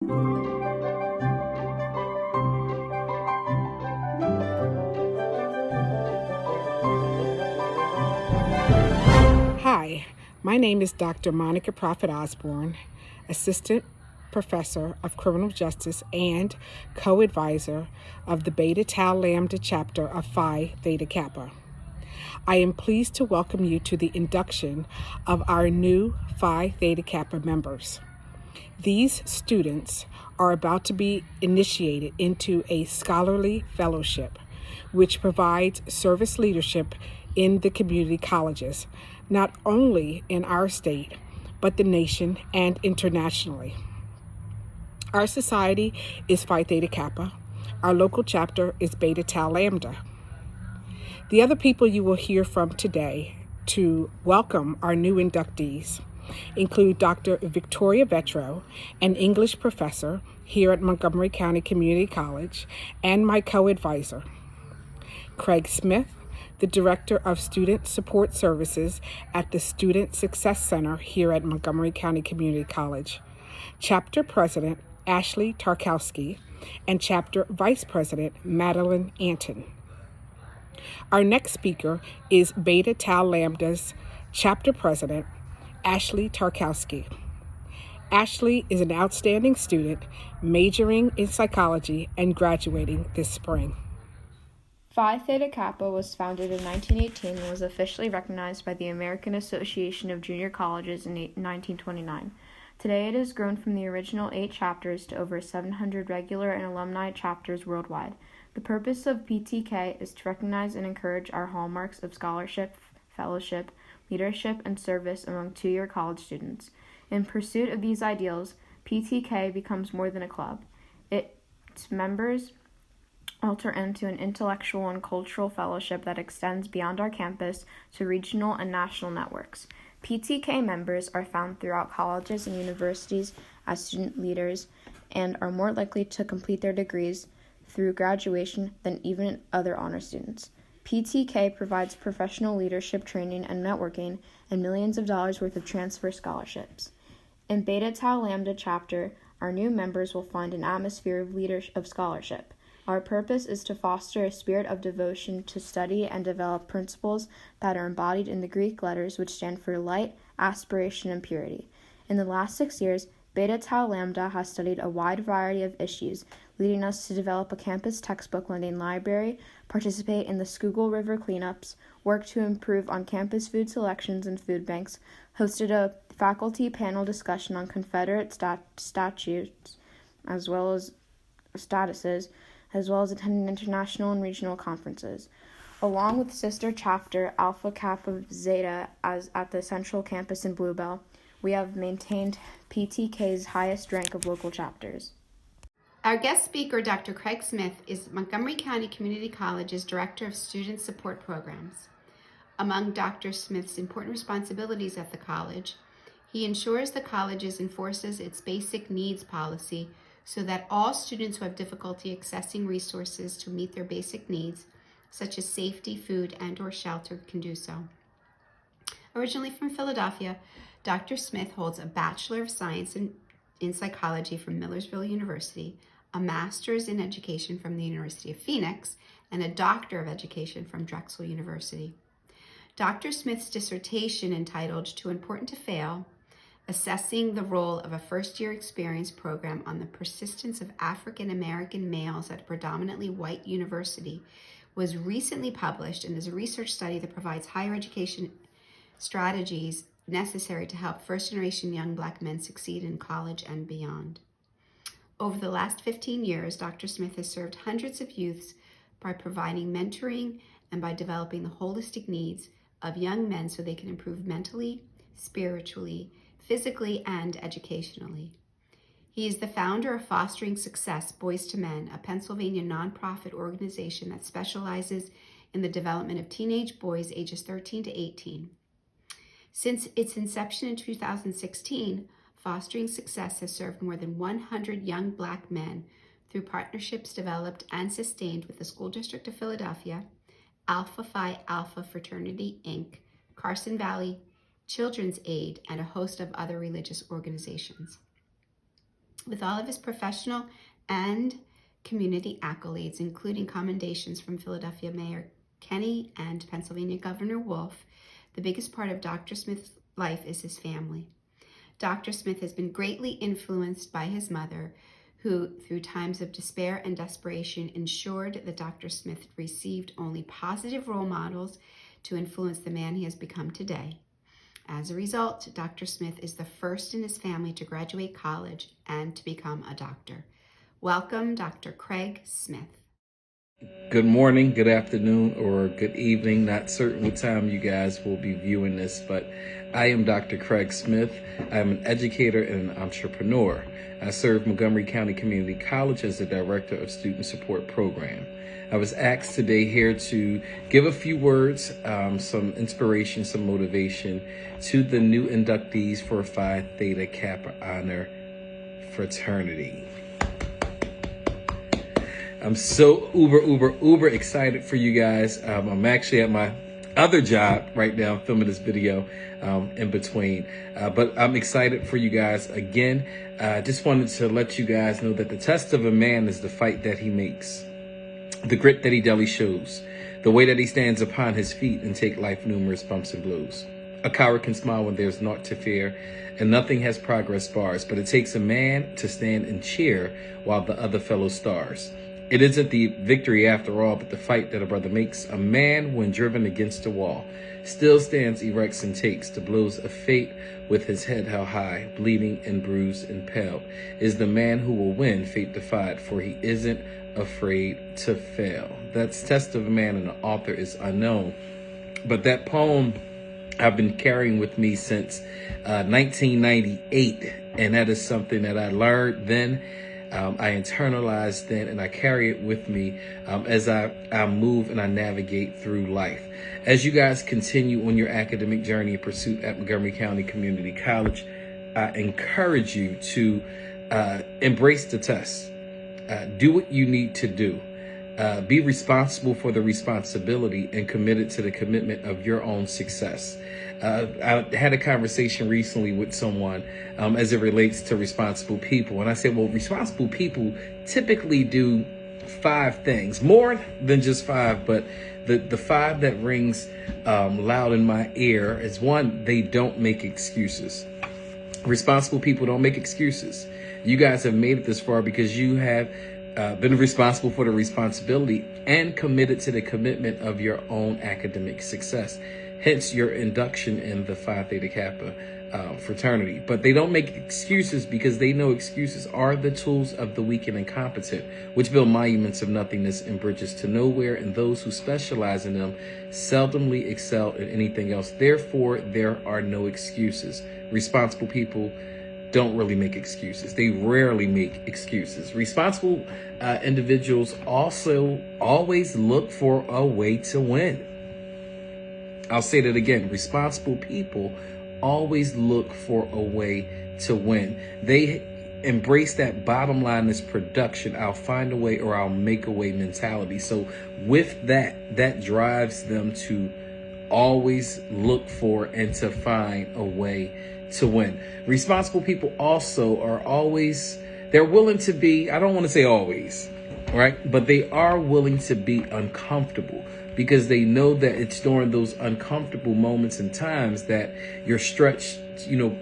Hi, my name is Dr. Monica Prophet Osborne, Assistant Professor of Criminal Justice and co-advisor of the Beta Tau Lambda chapter of Phi Theta Kappa. I am pleased to welcome you to the induction of our new Phi Theta Kappa members. These students are about to be initiated into a scholarly fellowship, which provides service leadership in the community colleges, not only in our state, but the nation and internationally. Our society is Phi Theta Kappa. Our local chapter is Beta Tau Lambda. The other people you will hear from today to welcome our new inductees include Dr. Victoria Vetro, an English professor here at Montgomery County Community College, and my co-advisor. Craig Smith, the Director of Student Support Services at the Student Success Center here at Montgomery County Community College. Chapter President Ashley Tarkowski, and Chapter Vice President Madeline Anton. Our next speaker is Beta Tau Lambda's Chapter President Ashley Tarkowski. Ashley is an outstanding student majoring in psychology and graduating this spring. Phi Theta Kappa was founded in 1918 and was officially recognized by the American Association of Junior Colleges in 1929. Today it has grown from the original 8 chapters to over 700 regular and alumni chapters worldwide. The purpose of PTK is to recognize and encourage our hallmarks of scholarship, fellowship, leadership, and service among two-year college students. In pursuit of these ideals, PTK becomes more than a club. Its members alter into an intellectual and cultural fellowship that extends beyond our campus to regional and national networks. PTK members are found throughout colleges and universities as student leaders and are more likely to complete their degrees through graduation than even other honor students. PTK provides professional leadership training and networking and millions of dollars worth of transfer scholarships. In Beta Tau Lambda chapter, our new members will find an atmosphere of scholarship. Our purpose is to foster a spirit of devotion to study and develop principles that are embodied in the Greek letters, which stand for light, aspiration, and purity. In the last 6 years, Beta Tau Lambda has studied a wide variety of issues, leading us to develop a campus textbook lending library, participate in the Schuylkill River cleanups, work to improve on-campus food selections and food banks, hosted a faculty panel discussion on Confederate statutes as well as statuses, as well as attending international and regional conferences. Along with sister chapter Alpha Kappa Zeta at the central campus in Bluebell, we have maintained PTK's highest rank of local chapters. Our guest speaker, Dr. Craig Smith, is Montgomery County Community College's Director of Student Support Programs. Among Dr. Smith's important responsibilities at the college, he ensures the college enforces its basic needs policy so that all students who have difficulty accessing resources to meet their basic needs, such as safety, food, and/or shelter, can do so. Originally from Philadelphia, Dr. Smith holds a Bachelor of Science in Psychology from Millersville University, a Master's in Education from the University of Phoenix, and a Doctor of Education from Drexel University. Dr. Smith's dissertation, entitled Too Important to Fail, Assessing the Role of a First-Year Experience Program on the Persistence of African American Males at a Predominantly White University, was recently published and is a research study that provides higher education strategies necessary to help first-generation young Black men succeed in college and beyond. Over the last 15 years, Dr. Smith has served hundreds of youths by providing mentoring and by developing the holistic needs of young men so they can improve mentally, spiritually, physically, and educationally. He is the founder of Fostering Success Boys to Men, a Pennsylvania nonprofit organization that specializes in the development of teenage boys ages 13 to 18. Since its inception in 2016, Fostering Success has served more than 100 young Black men through partnerships developed and sustained with the School District of Philadelphia, Alpha Phi Alpha Fraternity, Inc., Carson Valley Children's Aid, and a host of other religious organizations. With all of his professional and community accolades, including commendations from Philadelphia Mayor Kenny and Pennsylvania Governor Wolf, the biggest part of Dr. Smith's life is his family. Dr. Smith has been greatly influenced by his mother, who, through times of despair and desperation, ensured that Dr. Smith received only positive role models to influence the man he has become today. As a result, Dr. Smith is the first in his family to graduate college and to become a doctor. Welcome, Dr. Craig Smith. Good morning, good afternoon, or good evening. Not certain what time you guys will be viewing this, but I am Dr. Craig Smith. I'm an educator and an entrepreneur. I serve Montgomery County Community College as the Director of Student Support Program. I was asked today here to give a few words, some inspiration, some motivation to the new inductees for Phi Theta Kappa Honor Fraternity. I'm so uber excited for you guys. I'm actually at my other job right now, filming this video in between. But I'm excited for you guys. Again, just wanted to let you guys know that the test of a man is the fight that he makes, the grit that he daily shows, the way that he stands upon his feet and take life numerous bumps and blows. A coward can smile when there's naught to fear, and nothing has progress bars, but it takes a man to stand and cheer while the other fellow stars. It isn't the victory after all, but the fight that a brother makes. A man, when driven against a wall, still stands, erects, and takes the blows of fate with his head held high, bleeding and bruised and pale. Is the man who will win, fate defied, for he isn't afraid to fail. That's Test of a Man, and the author is unknown. But that poem I've been carrying with me since 1998, and that is something that I learned then. I internalized then, and I carry it with me as I move and I navigate through life. As you guys continue on your academic journey and pursuit at Montgomery County Community College, I encourage you to embrace the test. Do what you need to do. Be responsible for the responsibility and committed to the commitment of your own success. I had a conversation recently with someone as it relates to responsible people. And I said, well, responsible people typically do 5 things, more than just 5, but the 5 that rings loud in my ear is 1, they don't make excuses. Responsible people don't make excuses. You guys have made it this far because you have been responsible for the responsibility and committed to the commitment of your own academic success. Hence your induction in the Phi Theta Kappa fraternity. But they don't make excuses because they know excuses are the tools of the weak and incompetent, which build monuments of nothingness and bridges to nowhere, and those who specialize in them seldomly excel at anything else. Therefore, there are no excuses. Responsible people don't really make excuses. They rarely make excuses. Responsible individuals also always look for a way to win. I'll say that again. Responsible people always look for a way to win. They embrace that bottom line is production. I'll find a way or I'll make a way mentality. So with that drives them to always look for and to find a way to win. Responsible people also are always, they're willing to be, I don't want to say always, right? But they are willing to be uncomfortable because they know that it's during those uncomfortable moments and times that you're stretched,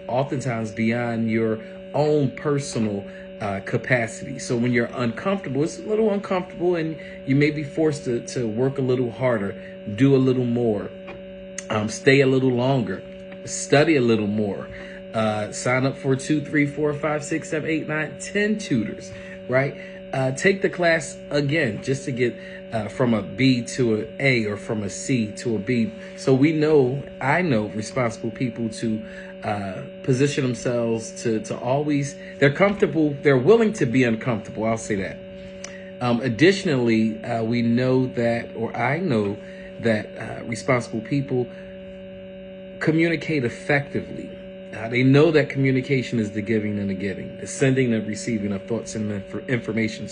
oftentimes beyond your own personal capacity. So when you're uncomfortable, it's a little uncomfortable and you may be forced to work a little harder, do a little more, stay a little longer, study a little more, sign up for 2, 3, 4, 5, 6, 7, 8, 9, 10 tutors, right? Take the class again just to get from a B to an A or from a C to a B. So I know responsible people to position themselves to always, they're comfortable, they're willing to be uncomfortable. I'll say that. Additionally, we know that, or I know that responsible people communicate effectively. They know that communication is the giving and the getting, the sending and receiving of thoughts and information,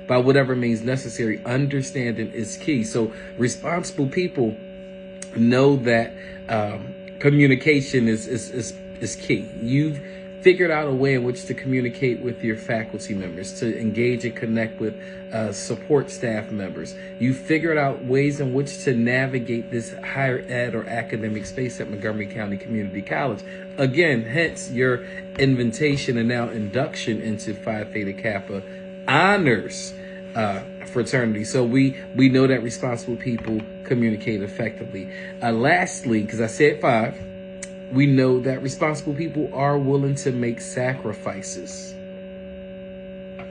by whatever means necessary. Understanding is key. So responsible people know that communication is key. You've figured out a way in which to communicate with your faculty members, to engage and connect with support staff members. You figured out ways in which to navigate this higher ed or academic space at Montgomery County Community College. Again, hence your invitation and now induction into Phi Theta Kappa honors fraternity. So we know that responsible people communicate effectively. Lastly, because I said 5, we know that responsible people are willing to make sacrifices.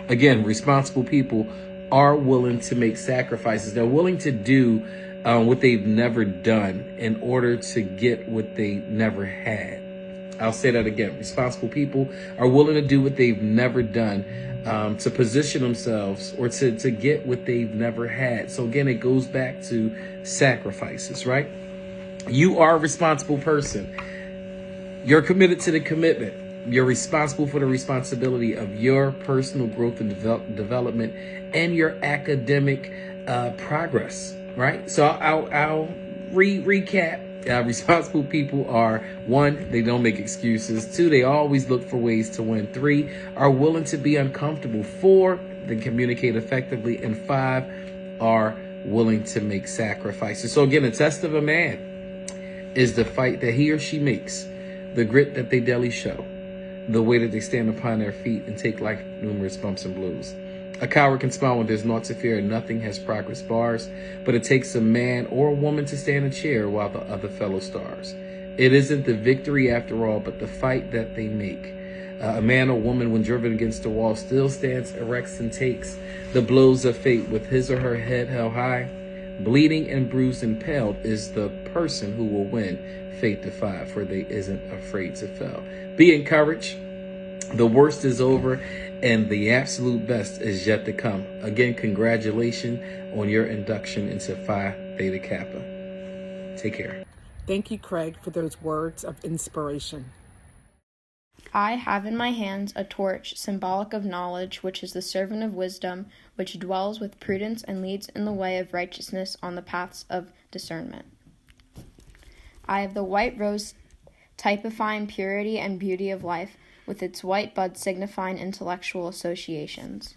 Again, responsible people are willing to make sacrifices. They're willing to do what they've never done in order to get what they never had. I'll say that again. Responsible people are willing to do what they've never done to position themselves or to get what they've never had. So again, it goes back to sacrifices, right? You are a responsible person. You're committed to the commitment. You're responsible for the responsibility of your personal growth and development and your academic progress, right? So I'll recap. Responsible people are 1, they don't make excuses. 2, they always look for ways to win. 3, are willing to be uncomfortable. 4, they communicate effectively. And 5, are willing to make sacrifices. So again, the test of a man is the fight that he or she makes, the grit that they daily show, the way that they stand upon their feet and take life numerous bumps and blows. A coward can smile when there's naught to fear and nothing has progress bars, but it takes a man or a woman to stand a chair while the other fellow stars. It isn't the victory after all, but the fight that they make. A man or woman, when driven against the wall, still stands, erects, and takes the blows of fate with his or her head held high. Bleeding and bruised and paled is the person who will win fate defied, for they isn't afraid to fail. Be encouraged. The worst is over and the absolute best is yet to come. Again, congratulations on your induction into Phi Theta Kappa. Take care. Thank you, Craig, for those words of inspiration. I have in my hands a torch, symbolic of knowledge, which is the servant of wisdom, which dwells with prudence and leads in the way of righteousness on the paths of discernment. I have the white rose typifying purity and beauty of life, with its white bud signifying intellectual associations.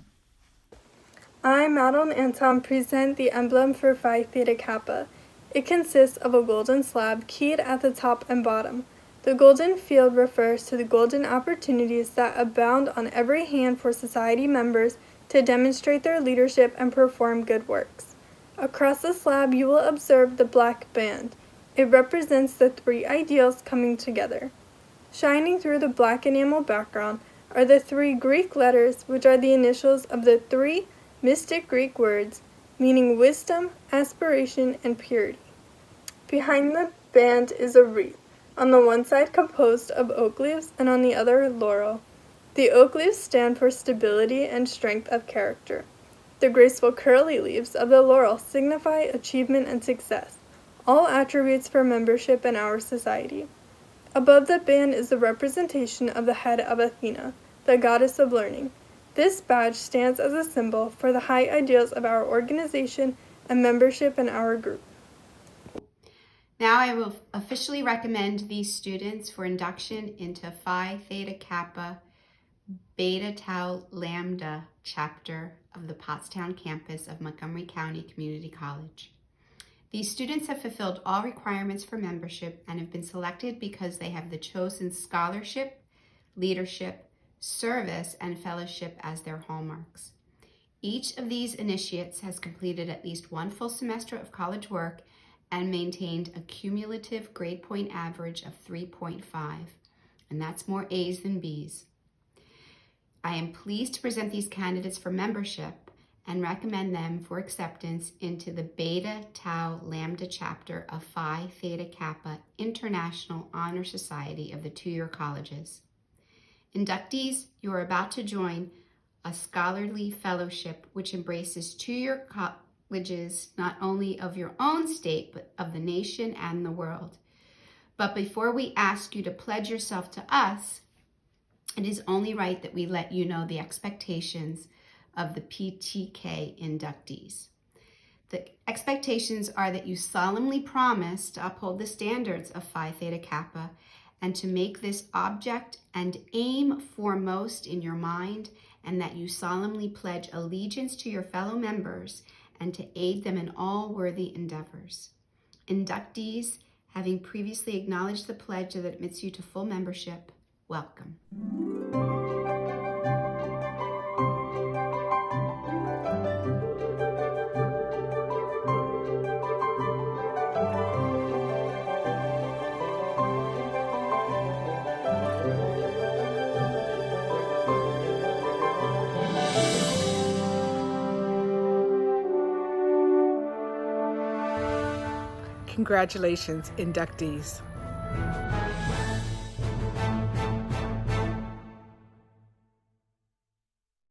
I, Madeline Anton, present the emblem for Phi Theta Kappa. It consists of a golden slab keyed at the top and bottom. The golden field refers to the golden opportunities that abound on every hand for society members to demonstrate their leadership and perform good works. Across the slab you will observe the black band. It represents the 3 ideals coming together. Shining through the black enamel background are the 3 Greek letters, which are the initials of the 3 mystic Greek words, meaning wisdom, aspiration, and purity. Behind the band is a wreath, on the one side composed of oak leaves and on the other laurel. The oak leaves stand for stability and strength of character. The graceful curly leaves of the laurel signify achievement and success, all attributes for membership in our society. Above the band is the representation of the head of Athena, the goddess of learning. This badge stands as a symbol for the high ideals of our organization and membership in our group. Now I will officially recommend these students for induction into Phi Theta Kappa Beta Tau Lambda chapter of the Pottstown campus of Montgomery County Community College. These students have fulfilled all requirements for membership and have been selected because they have the chosen scholarship, leadership, service, and fellowship as their hallmarks. Each of these initiates has completed at least 1 full semester of college work and maintained a cumulative grade point average of 3.5, and that's more A's than B's. I am pleased to present these candidates for membership and recommend them for acceptance into the Beta Tau Lambda chapter of Phi Theta Kappa International Honor Society of the 2-year colleges. Inductees, you are about to join a scholarly fellowship which embraces 2-year colleges not only of your own state, but of the nation and the world. But before we ask you to pledge yourself to us, it is only right that we let you know the expectations of the PTK inductees. The expectations are that you solemnly promise to uphold the standards of Phi Theta Kappa and to make this object and aim foremost in your mind, and that you solemnly pledge allegiance to your fellow members and to aid them in all worthy endeavors. Inductees, having previously acknowledged the pledge that admits you to full membership, welcome. Congratulations, inductees.